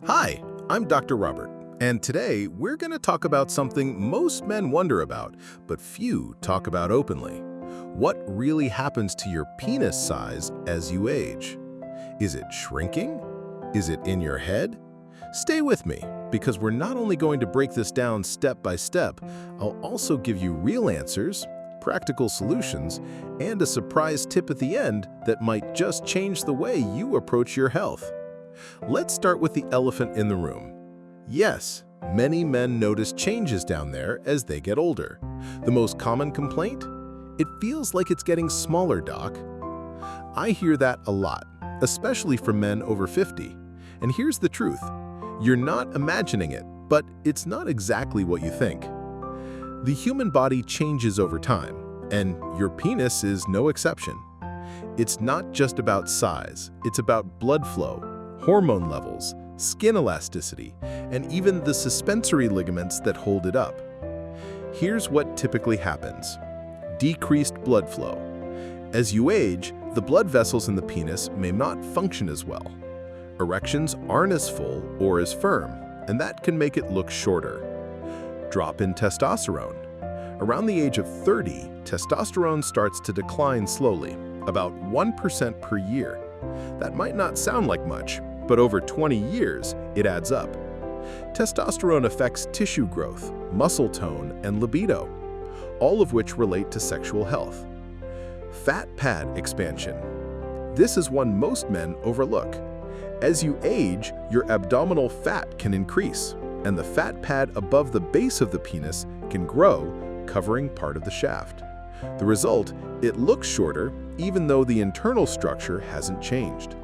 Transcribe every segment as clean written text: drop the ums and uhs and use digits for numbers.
Hi, I'm Dr. Robert, and today we're going to talk about something most men wonder about, but few talk about openly. What really happens to your penis size as you age? Is it shrinking? Is it in your head? Stay with me, because we're not only going to break this down step by step, I'll also give you real answers, practical solutions, and a surprise tip at the end that might just change the way you approach your health. Let's start with the elephant in the room. Yes, many men notice changes down there as they get older. The most common complaint? It feels like it's getting smaller, doc. I hear that a lot, especially from men over 50. And here's the truth. You're not imagining it, but it's not exactly what you think. The human body changes over time, and your penis is no exception. It's not just about size, it's about blood flow, hormone levels, skin elasticity, and even the suspensory ligaments that hold it up. Here's what typically happens. Decreased blood flow. As you age, the blood vessels in the penis may not function as well. Erections aren't as full or as firm, and that can make it look shorter. Drop in testosterone. Around the age of 30, testosterone starts to decline slowly, about 1% per year. That might not sound like much, but over 20 years, it adds up. Testosterone affects tissue growth, muscle tone, and libido, all of which relate to sexual health. Fat pad expansion. This is one most men overlook. As you age, your abdominal fat can increase, and the fat pad above the base of the penis can grow, covering part of the shaft. The result, it looks shorter, even though the internal structure hasn't changed.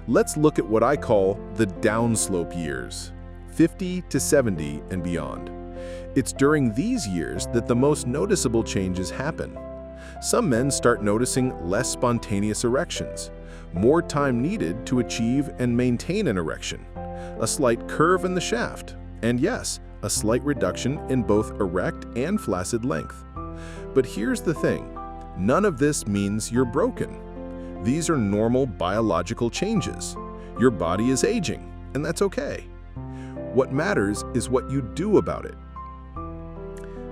Let's look at what I call the downslope years, 50 to 70 and beyond. It's during these years that the most noticeable changes happen. Some men start noticing less spontaneous erections, more time needed to achieve and maintain an erection, a slight curve in the shaft, and yes, a slight reduction in both erect and flaccid length. But here's the thing, none of this means you're broken. These are normal biological changes. Your body is aging, and that's okay. What matters is what you do about it.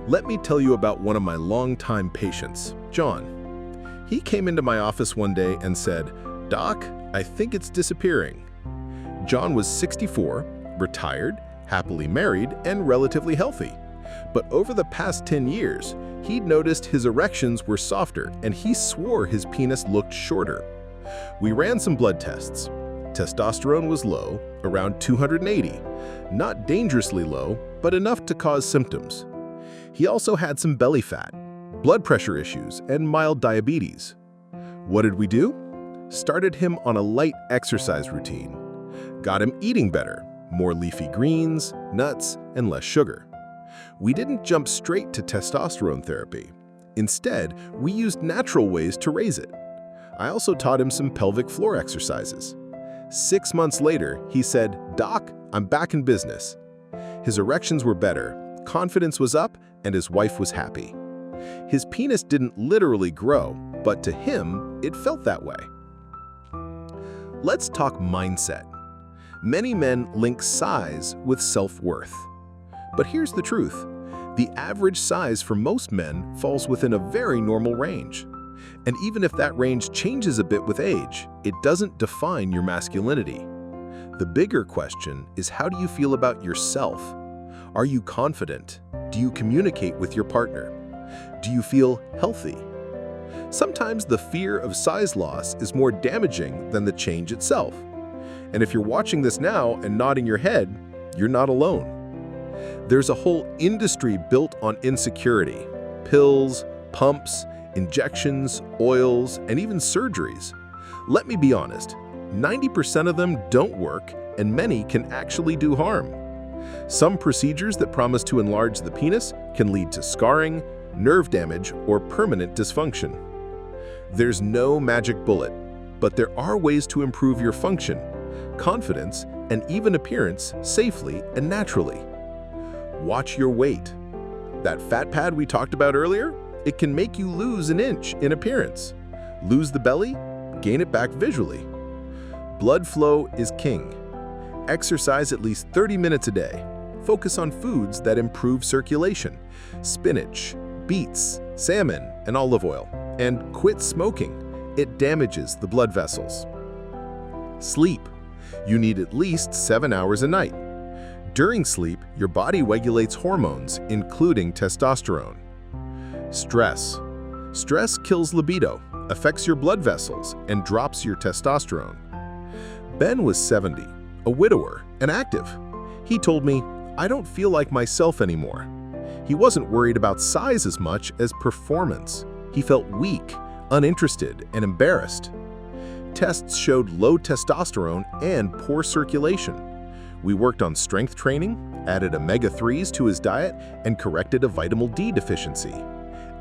Let me tell you about one of my longtime patients, John. He came into my office one day and said, "Doc, I think it's disappearing." John was 64, retired, happily married, and relatively healthy. But over the past 10 years, he'd noticed his erections were softer, and he swore his penis looked shorter. We ran some blood tests. Testosterone was low, around 280, not dangerously low, but enough to cause symptoms. He also had some belly fat, blood pressure issues, and mild diabetes. What did we do? Started him on a light exercise routine. Got him eating better, more leafy greens, nuts, and less sugar. We didn't jump straight to testosterone therapy. Instead, we used natural ways to raise it. I also taught him some pelvic floor exercises. 6 months later, he said, "Doc, I'm back in business." His erections were better, confidence was up, and his wife was happy. His penis didn't literally grow, but to him, it felt that way. Let's talk mindset. Many men link size with self-worth. But here's the truth. The average size for most men falls within a very normal range. And even if that range changes a bit with age, it doesn't define your masculinity. The bigger question is, how do you feel about yourself? Are you confident? Do you communicate with your partner? Do you feel healthy? Sometimes the fear of size loss is more damaging than the change itself. And if you're watching this now and nodding your head, you're not alone. There's a whole industry built on insecurity. Pills, pumps, injections, oils, and even surgeries. Let me be honest, 90% of them don't work, and many can actually do harm. Some procedures that promise to enlarge the penis can lead to scarring, nerve damage, or permanent dysfunction. There's no magic bullet, but there are ways to improve your function, confidence, and even appearance safely and naturally. Watch your weight. That fat pad we talked about earlier, it can make you lose an inch in appearance. Lose the belly, gain it back visually. Blood flow is king. Exercise at least 30 minutes a day. Focus on foods that improve circulation: spinach, beets, salmon, and olive oil. And quit smoking. It damages the blood vessels. Sleep. You need at least 7 hours a night. During sleep, your body regulates hormones, including testosterone. Stress. Stress kills libido, affects your blood vessels, and drops your testosterone. Ben was 70, a widower, and active. He told me, "I don't feel like myself anymore." He wasn't worried about size as much as performance. He felt weak, uninterested, and embarrassed. Tests showed low testosterone and poor circulation. We worked on strength training, added omega-3s to his diet, and corrected a vitamin D deficiency.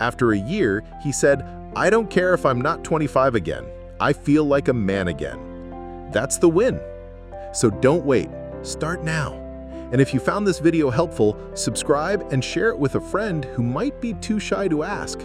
After a year, he said, "I don't care if I'm not 25 again. I feel like a man again." That's the win. So don't wait. Start now. And if you found this video helpful, subscribe and share it with a friend who might be too shy to ask.